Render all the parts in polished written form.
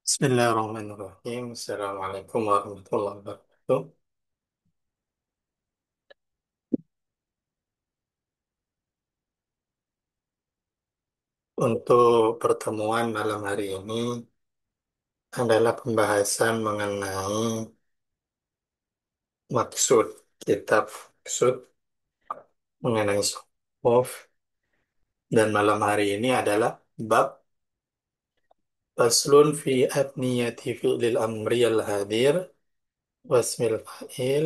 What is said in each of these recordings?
Bismillahirrahmanirrahim. Assalamualaikum warahmatullahi wabarakatuh. Untuk pertemuan malam hari ini adalah pembahasan mengenai maksud kitab maksud mengenai soft, dan malam hari ini adalah bab faslun fi abniyati fi'lil amri al-hadir wasmil fa'il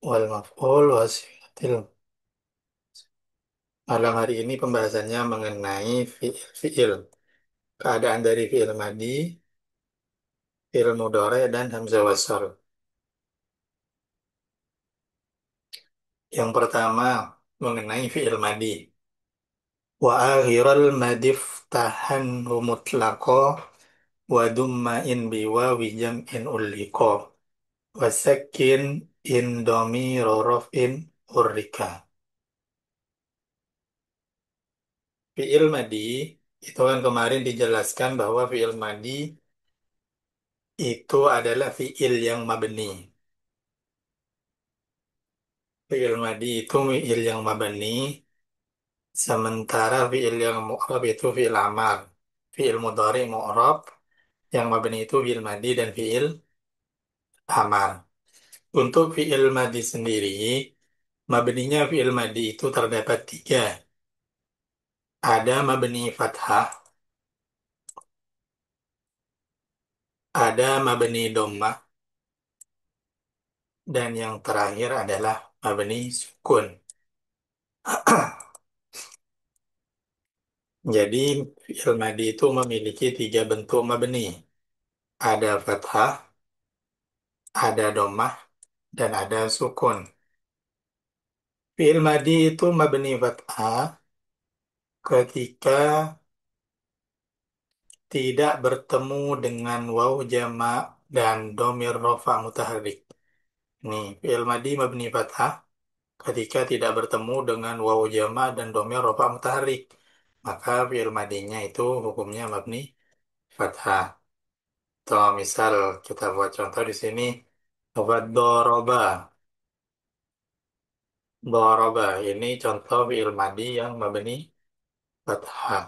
wal maf'ul wasilatil. Malam hari ini pembahasannya mengenai fi'il, keadaan dari fi'il madi, fi'il mudhari dan hamzah wasal. Yang pertama mengenai fi'il madi. Wa akhiral madif tahan mutlaqo wa dumma in biwawi jam'in ulliqo wa sakin in dhamira raf'in urrika. Fi'il madi itu kan kemarin dijelaskan bahwa fi'il madi itu adalah fi'il yang mabni. Fi'il madi itu fi'il yang mabni, sementara fi'il yang mu'rab itu fi'il amar. Fi'il mudhari mu'rab, yang mabni itu fi'il madi dan fi'il amar. Untuk fi'il madi sendiri, mabninya fi'il madi itu terdapat tiga. Ada mabni fathah, ada mabni dhammah, dan yang terakhir adalah mabni sukun. Jadi fi'il madi itu memiliki tiga bentuk mabni. Ada fathah, ada dhammah, dan ada sukun. Fi'il madi itu mabni fathah ketika tidak bertemu dengan waw jamak dan domir rofa mutaharrik. Nih, fi'il madi mabni fathah ketika tidak bertemu dengan waw jamak dan domir rofa mutaharrik. Maka fi'il madinya itu hukumnya mabni fathah. Tuh, misal kita buat contoh di sini. Doroba. Doroba. Ini contoh fi'il madi yang mabni fathah.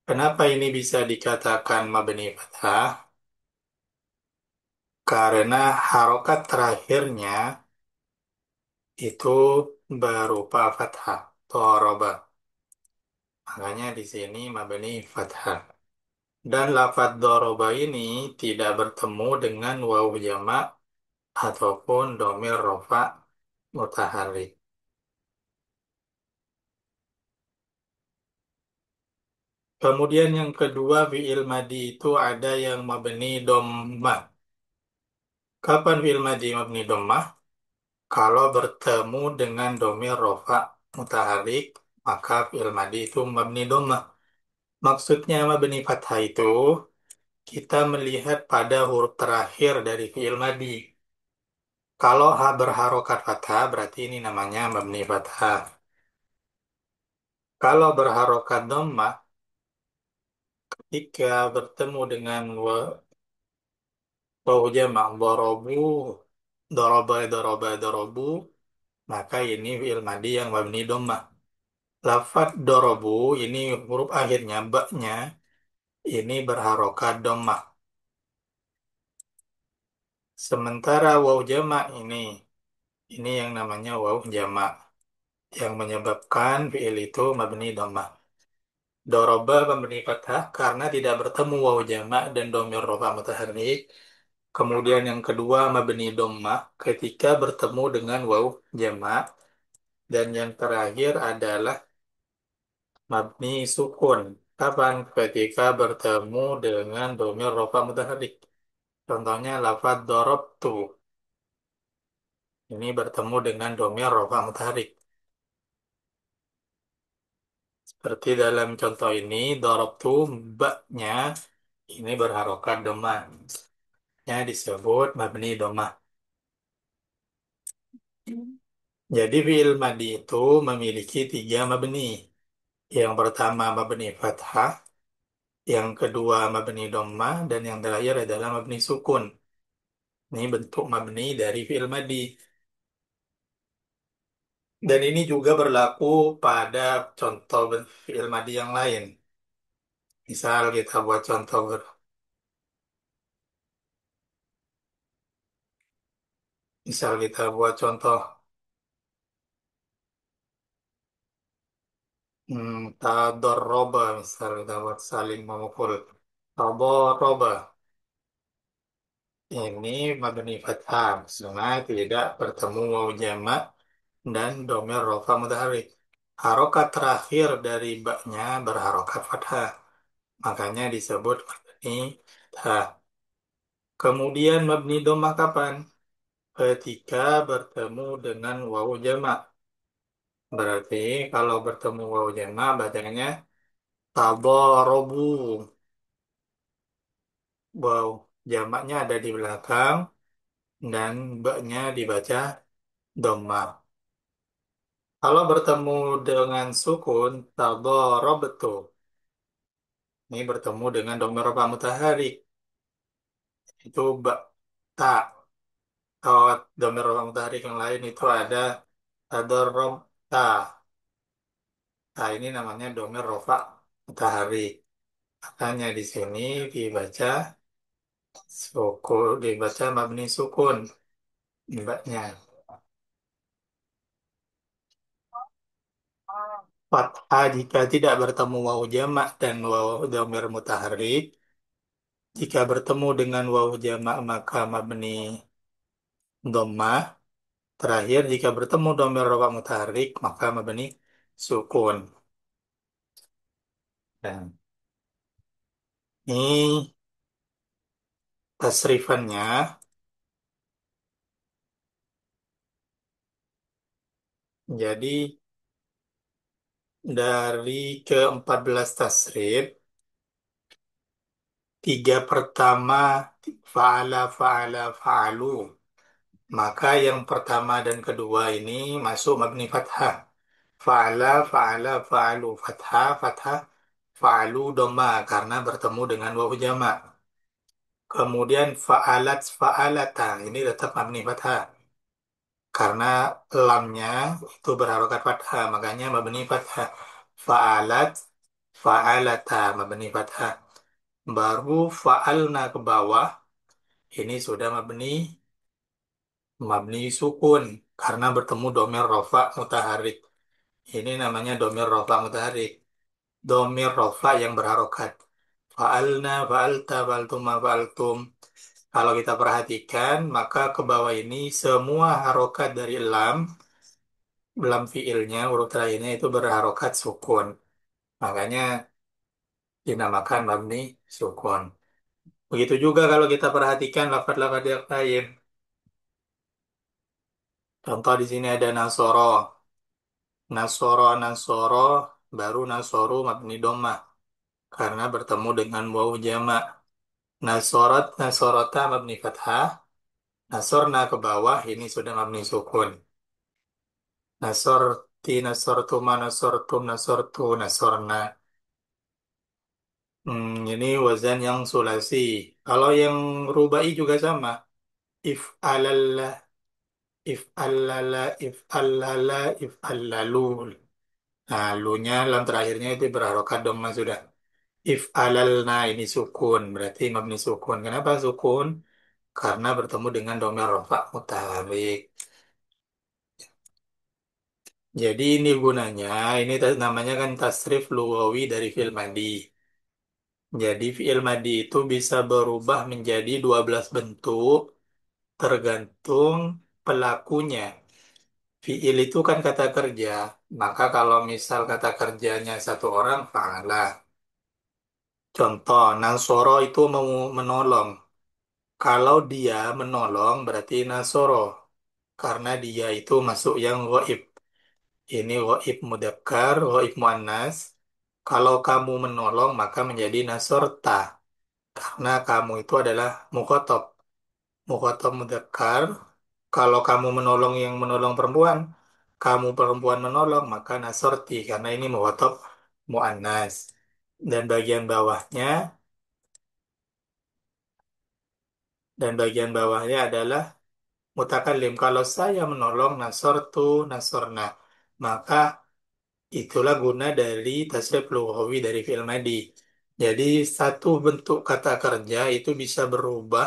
Kenapa ini bisa dikatakan mabni fathah? Karena harokat terakhirnya itu berupa fathah, doroba. Makanya di sini mabni fathah. Dan lafadz doroba ini tidak bertemu dengan waw jamak ataupun domir rofa mutaharrik. Kemudian yang kedua, fi'il madi itu ada yang mabni dhammah. Kapan fi'il madi mabni dhammah? Kalau bertemu dengan domir rofa mutaharrik, maka fi'il madi itu mabni dhammah. Maksudnya mabni fathah itu kita melihat pada huruf terakhir dari fi'il madi. Kalau ha berharokat fathah berarti ini namanya mabni fathah. Kalau berharokat dhammah jika bertemu dengan waw jamak dorobu, dorobu, maka ini fi'il madi yang mabni dhammah. Lafad dorobu ini huruf akhirnya baknya ini berharokat dhammah. Sementara waw jamak ini yang namanya waw jamak yang menyebabkan fi'il itu mabni dhammah. Doroba mabni fathah karena tidak bertemu waw jamak dan dhamir rafa mutaharrik. Kemudian yang kedua mabni dhammah ketika bertemu dengan waw jamak, dan yang terakhir adalah mabni sukun. Kapan? Ketika bertemu dengan dhamir rafa mutaharrik. Contohnya lafadz darabtu. Ini bertemu dengan dhamir rafa mutaharrik. Seperti dalam contoh ini, darabtu baknya ini berharokat dhammah. Ya disebut mabni dhammah. Jadi fi'il madi itu memiliki tiga mabni. Yang pertama mabni fathah, yang kedua mabni dhammah, dan yang terakhir adalah mabni sukun. Ini bentuk mabni dari fi'il madi. Dan ini juga berlaku pada contoh fi'il madi yang lain. Misal kita buat contoh, misal kita buat contoh, tadorroba, misal kita buat saling memukul. Tadorroba, ini mabni fathah, maksudnya tidak bertemu waw jamak dan domir rofa mudhari. Harokat terakhir dari baknya berharokat fathah, makanya disebut mabni fathah. Kemudian mabni domah kapan? Ketika bertemu dengan wawu jamak. Berarti kalau bertemu wawu jamak bacanya tabarabu. Wawu jamaknya ada di belakang dan baknya dibaca dhammah. Kalau bertemu dengan sukun tadarabtu. Ini bertemu dengan dhamir rafa mutaharik. Itu bak ta. Kalau dhamir rafa mutaharik yang lain itu ada tadarabta. Nah, ini namanya domir rofa matahari. Makanya di sini dibaca dibaca mabni sukun mbaknya. Fathah jika tidak bertemu wawu jamak dan wawu domir mutaharik. Jika bertemu dengan wawu jamak maka mabni dhammah. Terakhir jika bertemu domir rofa mutaharik maka mabni sukun. Dan ini tasrifannya. Jadi dari ke-14 tasrif, tiga pertama fa'ala, fa'ala, fa'alu. Maka yang pertama dan kedua ini masuk mabni fathah. Fa'ala, fa'ala, fa'alu. Fathah, fathah, fa'alu, doma. Karena bertemu dengan wawu jamak. Kemudian fa'alat, fa'alata. Ini tetap mabni fathah. Karena lamnya itu berharokat fathah. Makanya mabni fathah. Fa'alat, fa'alata. Mabni fathah. Baru fa'alna ke bawah. Ini sudah mabni sukun karena bertemu domir rofa mutaharik. Ini namanya domir rofa mutaharik. Domir rofa yang berharokat. Fa'alna, fa'alta, fa'altuma, fa'altum. Kalau kita perhatikan, maka ke bawah ini semua harokat dari lam fiilnya, huruf terakhirnya itu berharokat sukun. Makanya dinamakan mabni sukun. Begitu juga kalau kita perhatikan lafaz-lafaz yang lain. Contoh di sini ada nasoro. Nasoro, nasoro, baru nasoru mabni dhammah karena bertemu dengan wawu jamak. Nasorot, nasorota mabni fathah. Nasorna ke bawah ini sudah mabni sukun. Nasorti, nasortuma, nasortum, nasortu, nasorna. Ini wazan yang sulasi. Kalau yang rubai juga sama. If alalla, if allala, if allala, if allalul. Nah, lu-nya lam terakhirnya itu berharokat dhamma sudah. If alalna ini sukun, berarti mabni sukun. Kenapa sukun? Karena bertemu dengan domir rafa mutaharik. Jadi ini gunanya, ini namanya kan tasrif lugawi dari fi'il madi. Jadi fi'il madi itu bisa berubah menjadi 12 bentuk tergantung pelakunya. Fi'il itu kan kata kerja. Maka kalau misal kata kerjanya satu orang, fa'ala. Contoh, nasoro itu mau menolong. Kalau dia menolong berarti nasoro. Karena dia itu masuk yang goib. Ini goib mudzakkar, goib muannas. Kalau kamu menolong maka menjadi nasorta. Karena kamu itu adalah mukhotob. Mukhotob mudzakkar. Kalau kamu menolong yang menolong perempuan, kamu perempuan menolong, maka nasorti, karena ini muwatab mu'annas. Dan bagian bawahnya, dan bagian bawahnya adalah mutakallim. Kalau saya menolong, nasortu, nasorna. Maka itulah guna dari tasrif lughawi dari fi'il madi. Jadi satu bentuk kata kerja itu bisa berubah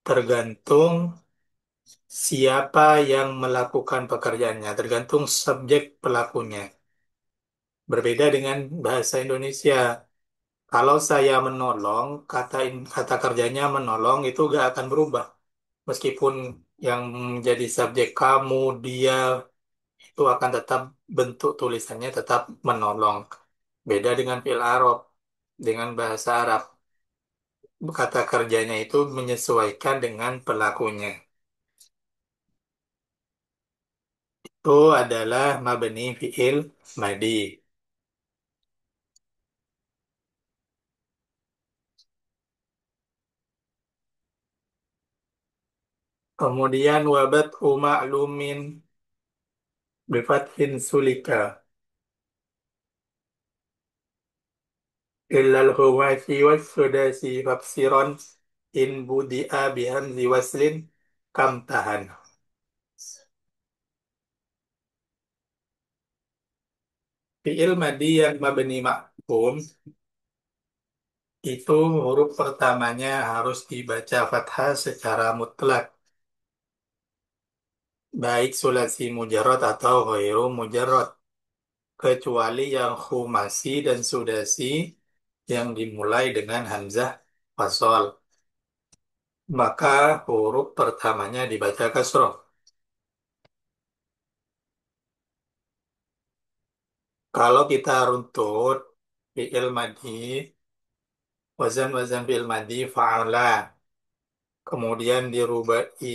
tergantung siapa yang melakukan pekerjaannya, tergantung subjek pelakunya. Berbeda dengan bahasa Indonesia. Kalau saya menolong, kata kerjanya menolong itu gak akan berubah. Meskipun yang menjadi subjek kamu, dia, itu akan tetap bentuk tulisannya tetap menolong. Beda dengan fil Arab, dengan bahasa Arab. Kata kerjanya itu menyesuaikan dengan pelakunya. Itu adalah mabni fi'il madi. Kemudian wabat ma'lumin bifathin sulika illal huwasi was sudasi fafsiron in budi'a bihamzi waslin kam tahan. Fi'il madi yang mabni ma'lum itu huruf pertamanya harus dibaca fathah secara mutlak, baik sulasi mujarrad atau ghairu mujarrad, kecuali yang khumasi dan sudasi yang dimulai dengan hamzah wasol. Maka huruf pertamanya dibaca kasroh. Kalau kita runtut fi'il madi, wazan-wazan fi'il madi fa'ala, kemudian dirubai.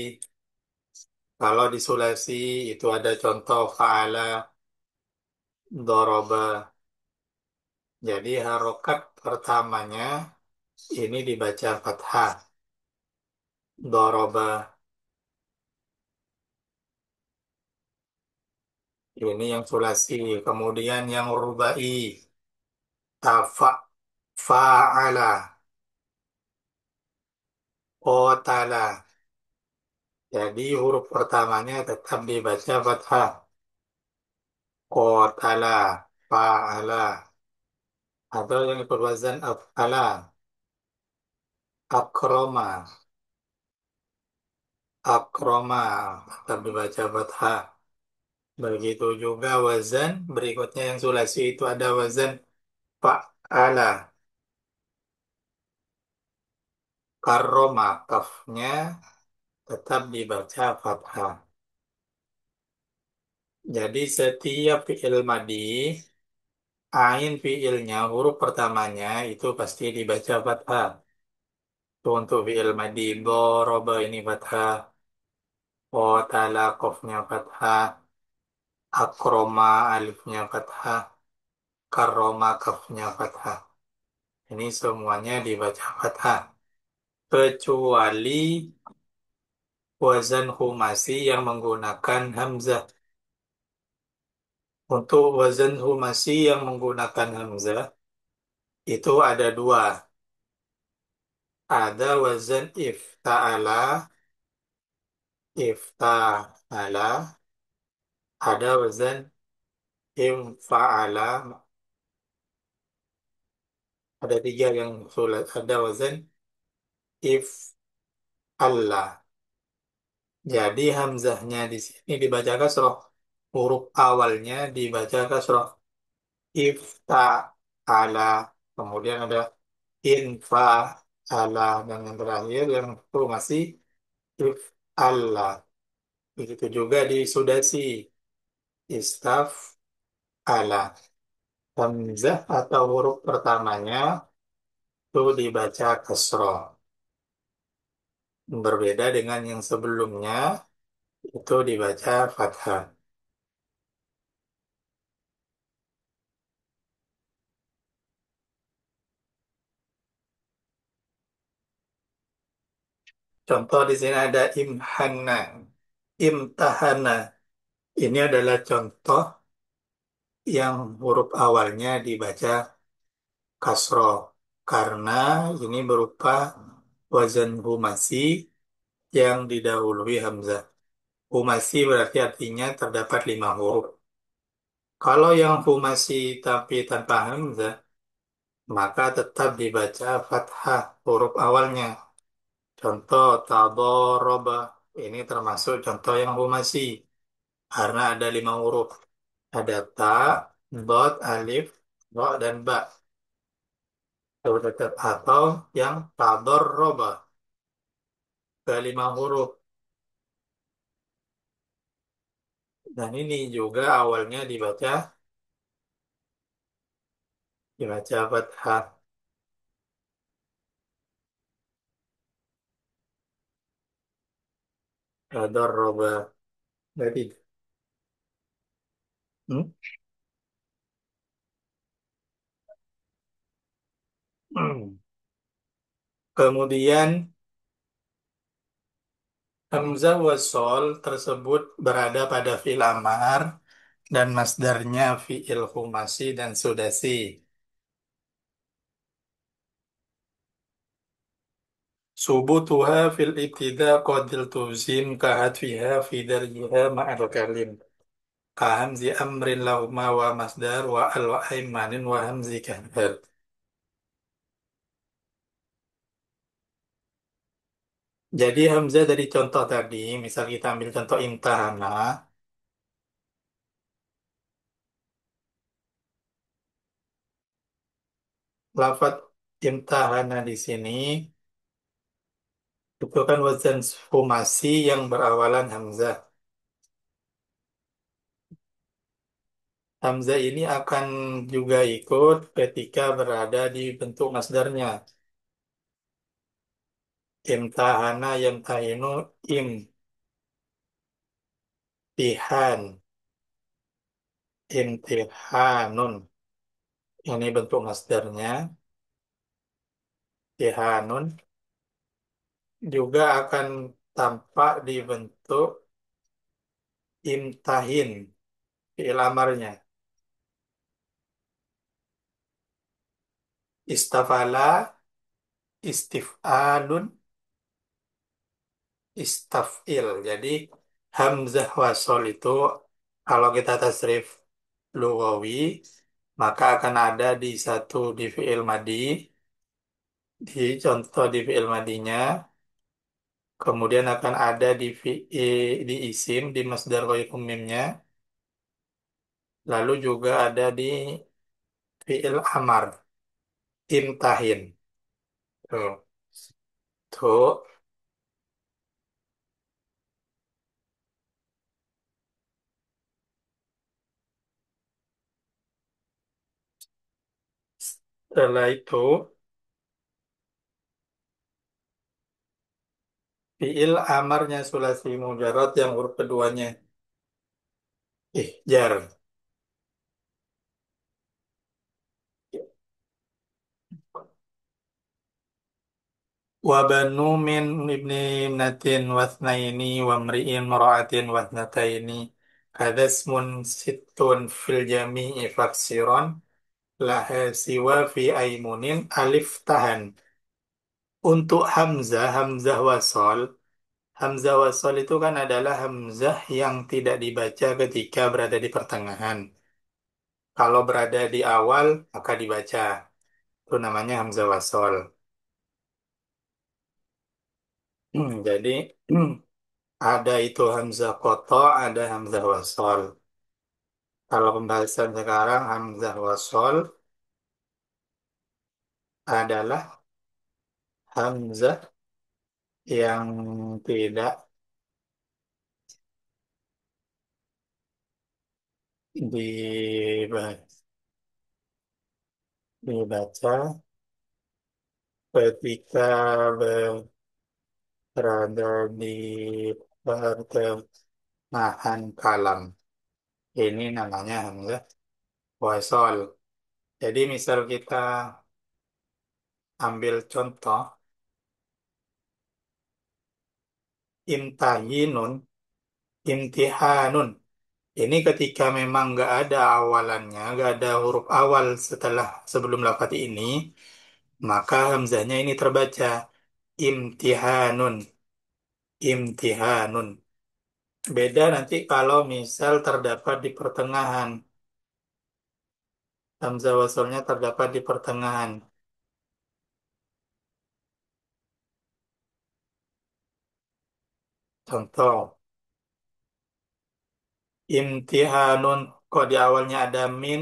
Kalau di sulasi itu ada contoh fa'ala, doroba. Jadi harokat pertamanya ini dibaca fathah. Doroba. Ini yang sulasi. Kemudian yang rubai. Tafa. Fa'ala. Qatala. Jadi huruf pertamanya tetap dibaca fathah. Qatala. Fa'ala. Atau yang ikut wazan af'ala. Akroma. Akroma. Tetap dibaca fathah. Begitu juga wazan berikutnya yang sulasi itu ada wazan fa'ala. Karoma kafnya tetap dibaca fathah. Jadi setiap fi'il madi, ain fi'ilnya huruf pertamanya itu pasti dibaca fathah. Itu untuk fi'il madi, doroba ini fathah, qatala qafnya fathah, akroma alifnya fathah, karoma kafnya fathah. Ini semuanya dibaca fathah. Kecuali wazan khumasi yang menggunakan hamzah. Untuk wazan humasi yang menggunakan hamzah itu ada dua. Ada wazan ifta'ala, ifta'ala. Ada wazan imfa'ala. Ada tiga yang sulit. Ada wazan if'alla. Jadi hamzahnya di sini dibaca kasroh. Huruf awalnya dibaca kasroh. Ifta'ala. Kemudian ada infa'ala. Dan yang terakhir yang itu masih if Allah. Begitu juga di Sudasi. Istaf ala. Hamzah atau huruf pertamanya itu dibaca kasroh. Berbeda dengan yang sebelumnya itu dibaca fathah. Contoh di sini ada imhana, imtahana. Ini adalah contoh yang huruf awalnya dibaca kasroh. Karena ini berupa wazan humasi yang didahului hamzah. Humasi berarti artinya terdapat 5 huruf. Kalau yang humasi tapi tanpa hamzah, maka tetap dibaca fathah huruf awalnya. Contoh tadoroba. Ini termasuk contoh yang humasi. Karena ada 5 huruf. Ada ta, dot, alif, ro, dan ba. Atau yang tadoroba. Ke 5 huruf. Dan ini juga awalnya dibaca fathah. Tadoroba. Jadi, hmm? Kemudian hamzah wasol tersebut berada pada fi'il amar dan masdarnya fi'il humasi dan sudasi. Subutuha fil ibtida qadil tuzim kahatfiha fi darjiha ma'al kalim. Kahamzi amrin lahuma wa masdar wa al wa aimanin wa hamzi kahar. Jadi hamzah dari contoh tadi, misal kita ambil contoh imtahana, lafadz imtahana di sini itu kan wazan humasi yang berawalan hamzah. Hamzah ini akan juga ikut ketika berada di bentuk masdarnya. Imtahana yamtahinu imtihan, imtihanun. Ini bentuk masdarnya, imtihanun juga akan tampak di bentuk imtahin, fi'il amarnya. Istafala, istif'alun, istaf'il. Jadi hamzah wasol itu kalau kita tasrif lugawi maka akan ada di fi'il madi, di contoh di fi'il madinya, kemudian akan ada di isim, di masdar ghair mimnya, lalu juga ada di fi'il amar, imtahin. Tuh. Tuh. Setelah itu fi'il amarnya sulasi mujarad yang huruf keduanya ihjar. Wabanu min ibni natin wasnaini wa mri'in mra'atin wasnataini kadasmun situn fil jami'i faksiron laha siwa fi aimunin alif tahan. Untuk hamzah wasol itu kan adalah hamzah yang tidak dibaca ketika berada di pertengahan. Kalau berada di awal maka dibaca. Itu namanya hamzah wasol. Jadi ada itu hamzah koto, ada hamzah wasol. Kalau pembahasan sekarang hamzah wasol adalah hamzah yang tidak diba- dibaca ketika berada di pertengahan kalam. Ini namanya hamzah wasol. Jadi misal kita ambil contoh imtahinun, imtihanun. Ini ketika memang nggak ada awalannya, nggak ada huruf awal setelah sebelum lafaz ini, maka hamzahnya ini terbaca imtihanun, imtihanun. Beda nanti kalau misal terdapat di pertengahan, hamzah wasalnya terdapat di pertengahan. Contoh, imtihanun, kok di awalnya ada min,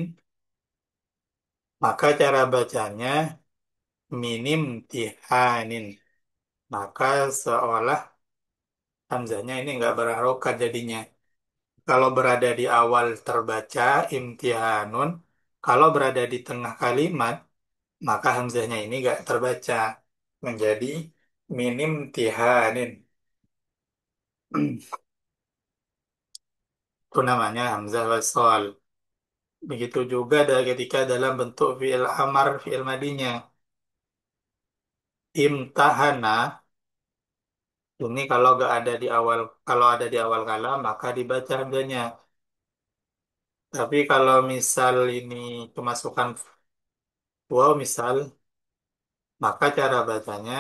maka cara bacanya minim tihanin. Maka seolah hamzahnya ini nggak berharokat jadinya. Kalau berada di awal terbaca imtihanun, kalau berada di tengah kalimat, maka hamzahnya ini nggak terbaca. Menjadi minim tihanin. Itu namanya hamzah wasal. Begitu juga ketika dalam bentuk fi'il amar, fi'il madinya. Imtahana, ini kalau nggak ada di awal, kalau ada di awal kalam, maka dibaca hamzahnya. Tapi kalau misal ini kemasukan waw misal, maka cara bacanya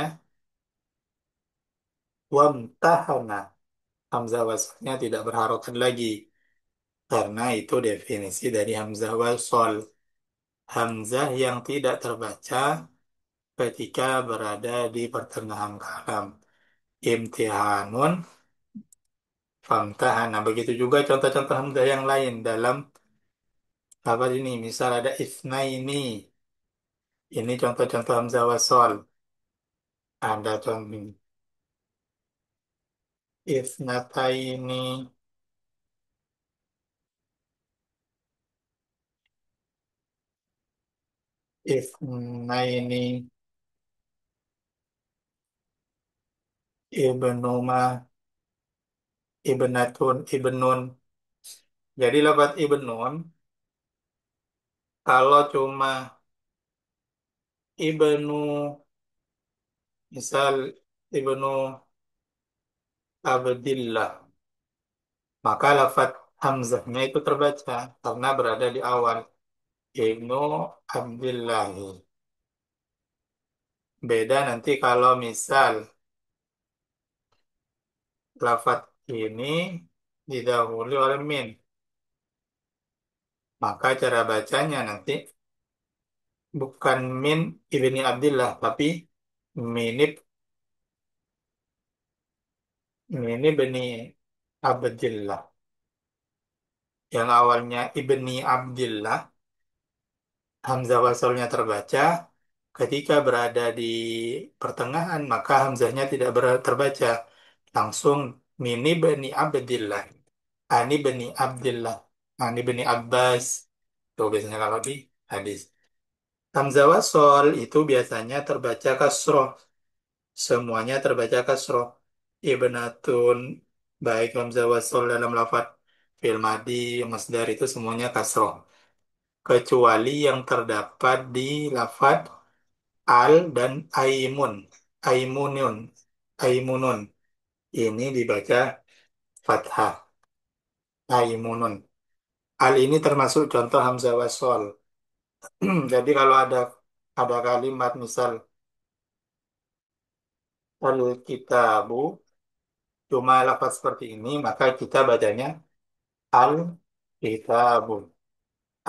wamtahana. Hamzah wasalnya tidak berharokat lagi. Karena itu definisi dari hamzah wasal. Hamzah yang tidak terbaca ketika berada di pertengahan kalam. Imtihanun, famtahana. Begitu juga contoh-contoh hamzah yang lain dalam apa ini? Misal ada isnaini. Ini contoh-contoh hamzah wasal. Ada contoh isnataini, isnaini, ibnuma, ibnatun, ibnun. Jadi lafaz ibnun, kalau cuma ibnu, misal ibnu Abdillah, maka lafaz hamzahnya itu terbaca karena berada di awal. Ibnu Abdillahi. Beda nanti kalau misal lafaz ini didahului oleh min, maka cara bacanya nanti bukan min ibni Abdillah, tapi minib bani Abdillah. Yang awalnya ibni Abdillah, hamzah wasalnya terbaca. Ketika berada di pertengahan, maka hamzahnya tidak terbaca. Langsung mini bani Abdillah. Ani bani Abdillah. Ani bani Abbas. Itu biasanya kalau di hadis. Hamzah wasol itu biasanya terbaca kasroh. Semuanya terbaca kasroh. Ibnatun, baik hamzah wasol dalam lafaz fi'il madi, masdar itu semuanya kasroh. Kecuali yang terdapat di lafaz al dan aimun. Aimunun. Aimunun. Ini dibaca fathah. Aimunun. Al ini termasuk contoh hamzah wasol. Jadi kalau ada kalimat misal al-kitabu cuma lafaz seperti ini, maka kita bacanya al-kitabu.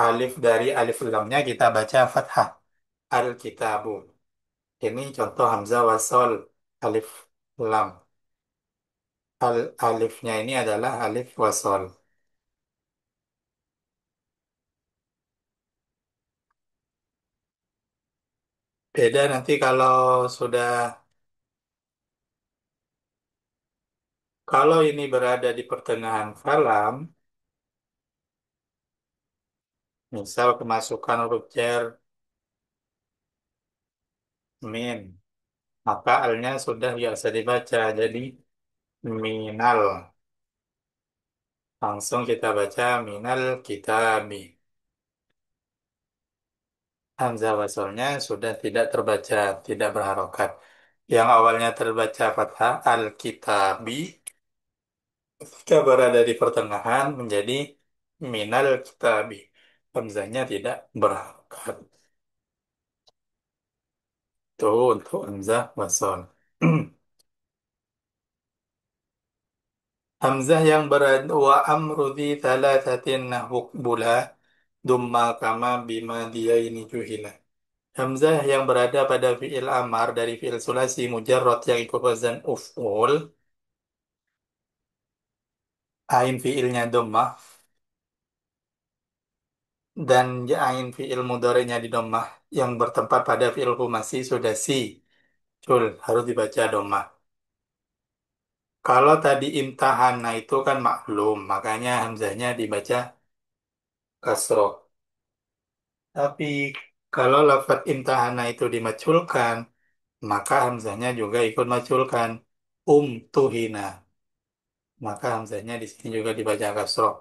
Alif dari alif lamnya kita baca fathah. Al-kitabu. Ini contoh hamzah wasol alif lam. Alifnya ini adalah alif wasol. Beda nanti kalau ini berada di pertengahan kalam, misal kemasukan huruf jar min, maka alnya sudah biasa dibaca jadi minal. Langsung kita baca minal kitabi. Hamzah wasalnya sudah tidak terbaca, tidak berharokat. Yang awalnya terbaca fathah al-kitabi, ketika berada di pertengahan menjadi minal kitabi. Hamzahnya tidak berharokat. Itu untuk hamzah wasol. Hamzah yang berada wa amru dhi thalathatin nahwuk bula dumma kama bima diyaini juhila. Hamzah yang berada pada fi'il amar dari fi'il sulasi mujarrad yang ikut wazan uf'ul, ain fi'ilnya dhammah dan ain fi'il mudhari'nya di dhammah yang bertempat pada fi'il humasi sudah si cul harus dibaca dhammah. Kalau tadi imtahana itu kan maklum, makanya hamzahnya dibaca kasroh. Tapi kalau lafadz imtahana itu dimaculkan, maka hamzahnya juga ikut maculkan. Tuhina, maka hamzahnya di sini juga dibaca kasroh.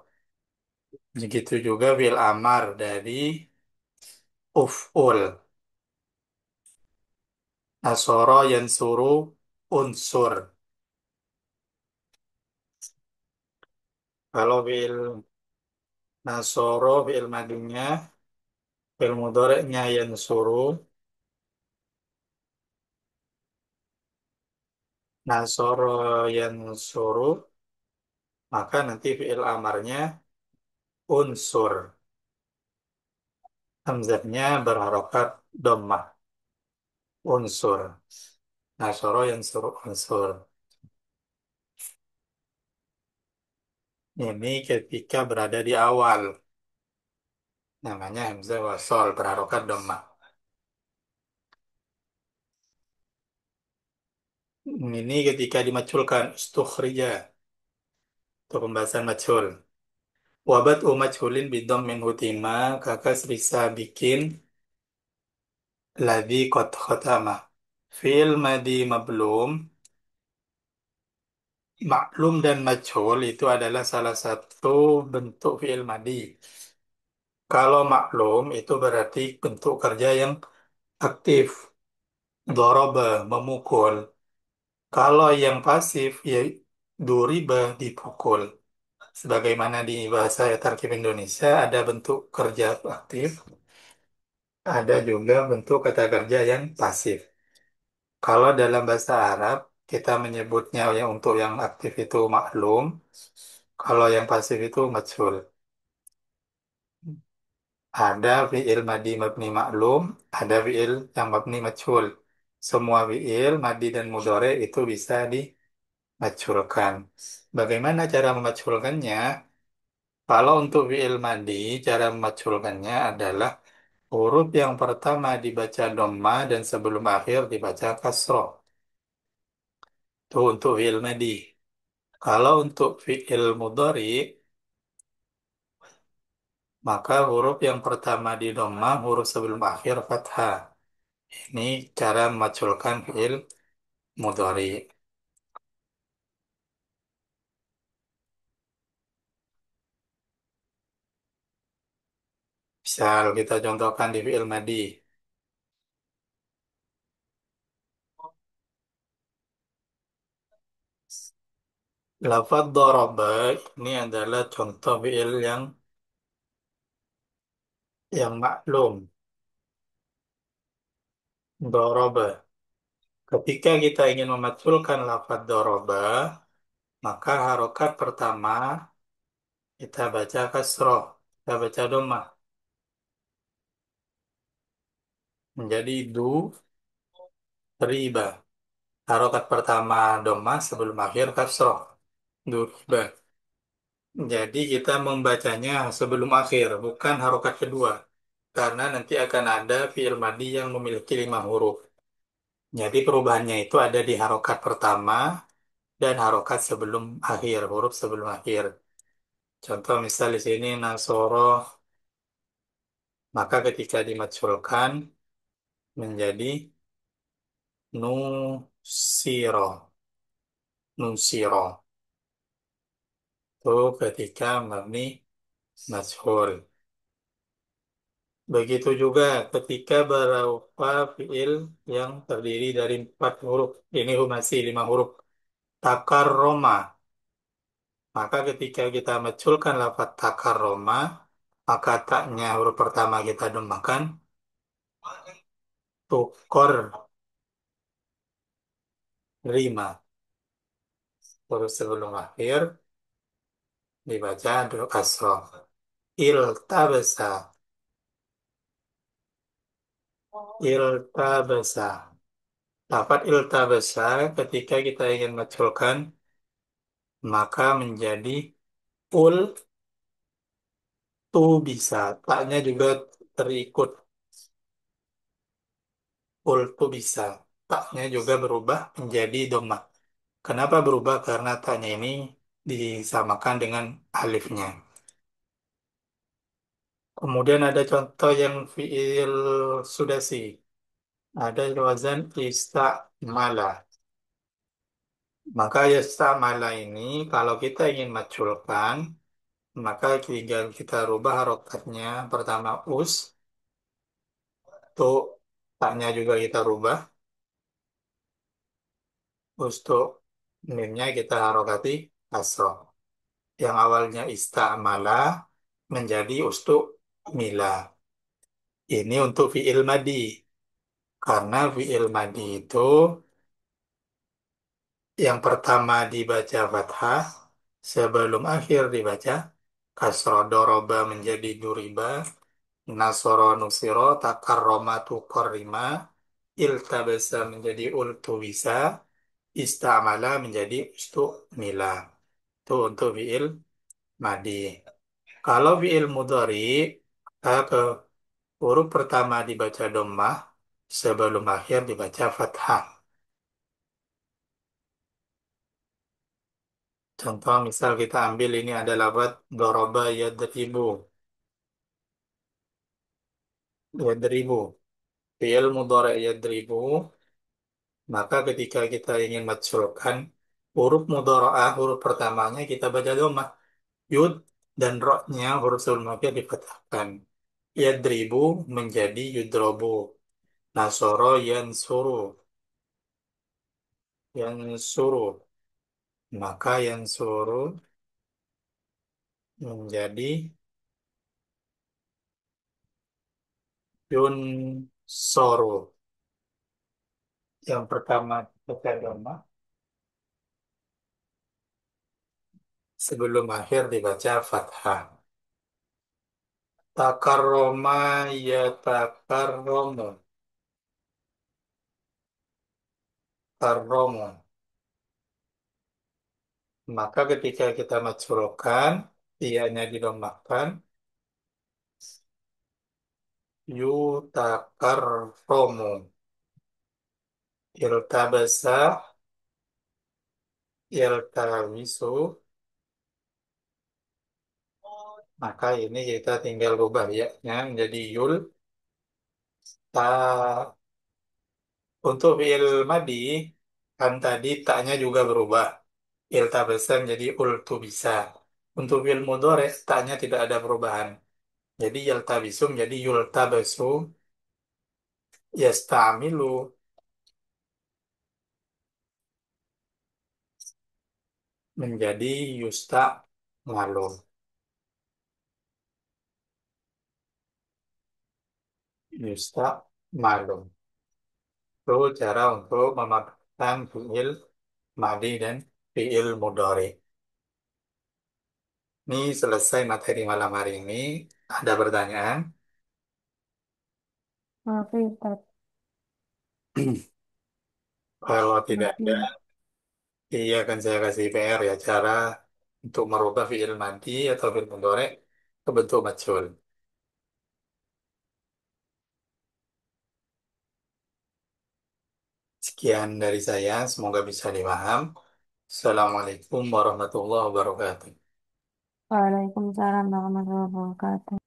Begitu juga fil amar dari uf'ul. Nasoro yansuru unsur. Kalau fil nasoro fil madinya, fil mudhari'nya yansuru, nasoro yansuru, maka nanti fiil amarnya unsur. Hamzahnya berharokat dhammah. Unsur. Nasoro yansuru unsur. Ini ketika berada di awal. Namanya hamzah wasol berharokat dhammah. Ini ketika dimaculkan istukhrija. Itu pembahasan macul. Wabat majhulin bidom min hutima kakas bisa bikin ladhi kot khotama. Fil madi mablum. Maklum dan majhul itu adalah salah satu bentuk fi'il madi. Kalau maklum itu berarti bentuk kerja yang aktif. Doroba, memukul. Kalau yang pasif, ya duriba, dipukul. Sebagaimana di bahasa tarkib Indonesia, ada bentuk kerja aktif, ada juga bentuk kata kerja yang pasif. Kalau dalam bahasa Arab, kita menyebutnya yang untuk yang aktif itu maklum, kalau yang pasif itu majhul. Ada fi'il madi mabni maklum, ada fi'il yang mabni majhul. Semua fi'il madi dan mudhari itu bisa dimajhulkan. Bagaimana cara memajhulkannya? Kalau untuk fi'il madi, cara memajhulkannya adalah huruf yang pertama dibaca dhamma dan sebelum akhir dibaca kasroh. Itu untuk fi'il madi. Kalau untuk fi'il mudhari, maka huruf yang pertama di dhamma, huruf sebelum akhir fathah. Ini cara memajhulkan fi'il mudhari. Misal kita contohkan di fi'il madi. Lafaz daraba ini adalah contoh fi'il yang maklum. Daraba. Ketika kita ingin mematulkan lafaz daraba, maka harokat pertama kita baca kasroh, kita baca dhammah. Menjadi riba. Harokat pertama dhammah sebelum akhir kasroh. Riba. Jadi kita membacanya sebelum akhir, bukan harokat kedua. Karena nanti akan ada fi'il madi yang memiliki 5 huruf. Jadi perubahannya itu ada di harokat pertama dan harokat sebelum akhir, huruf sebelum akhir. Contoh misal di sini nasoro, maka ketika dimaculkan menjadi nusiro, nusiro. Itu ketika mabni majhul. Begitu juga ketika berupa fiil yang terdiri dari 4 huruf. Ini masih 5 huruf. Takar Roma. Maka ketika kita meculkan lafaz takarroma, maka taknya huruf pertama kita domahkan, tukor rima. Huruf sebelum akhir dibaca dulu kasroh. Iltabasa, iltabasa. Lafaz iltabasa ketika kita ingin meculkan, maka menjadi ul tu bisa. Taknya juga terikut ul tu bisa. Taknya juga berubah menjadi domah. Kenapa berubah? Karena taknya ini disamakan dengan alifnya. Kemudian ada contoh yang fiil sudasi. Ada wazan istamala. Maka istamala ini kalau kita ingin maculkan, maka tinggal kita rubah harokatnya. Pertama us, to, taknya juga kita rubah. Untuk mimnya kita harokati kasroh. Yang awalnya istamala menjadi ustuk mila. Ini untuk fiil madi. Karena fiil madi itu yang pertama dibaca fathah, sebelum akhir dibaca kasroh. Doroba menjadi duriba, nasoro nusiro, takarroma tukorrima, iltabasa menjadi ultuwisa, istamala menjadi ustumila. Itu untuk fiil madi. Kalau fiil mudhari, ke huruf pertama dibaca dhammah, sebelum akhir dibaca fathah. Contoh misal kita ambil ini ada lafaz doroba yadribu. Yadribu. Fi'il mudhari' yadribu. Maka ketika kita ingin maculkan huruf mudhara'ah, huruf pertamanya kita baca dhammah. Yud dan ro-nya huruf sebelum akhir difathahkan. Yadribu menjadi yudrobu. Nasoro yansuru. Yansuru. Maka yansuru menjadi yunsoru. Yang pertama baca dhammah. Sebelum akhir dibaca fathah. Takarroma ya takarromu. Karromu. Maka ketika kita majhulkan, ianya didomahkan, yutakarromu. Iltabasa, iltawisu. Maka ini kita tinggal rubah ya menjadi yul. Ta. Untuk fi'il madi, kan tadi taknya juga berubah. Iltabasa menjadi ultu bisa. Untuk fi'il mudhari, taknya tidak ada perubahan. Jadi yaltabisu menjadi yultabasu, yasta'milu menjadi yusta'malu. Yusta'malu. Itu cara untuk memadukan fi'il madi dan fi'il mudhari. Ini selesai materi malam hari ini. Ada pertanyaan? Oke, Ustaz. Kalau tidak ada, Masih. iya akan saya kasih PR ya cara untuk merubah fi'il madi atau fi'il mudhari ke bentuk majhul. Sekian dari saya, semoga bisa dipaham. Assalamualaikum warahmatullahi wabarakatuh. Waalaikumsalam warahmatullahi wabarakatuh.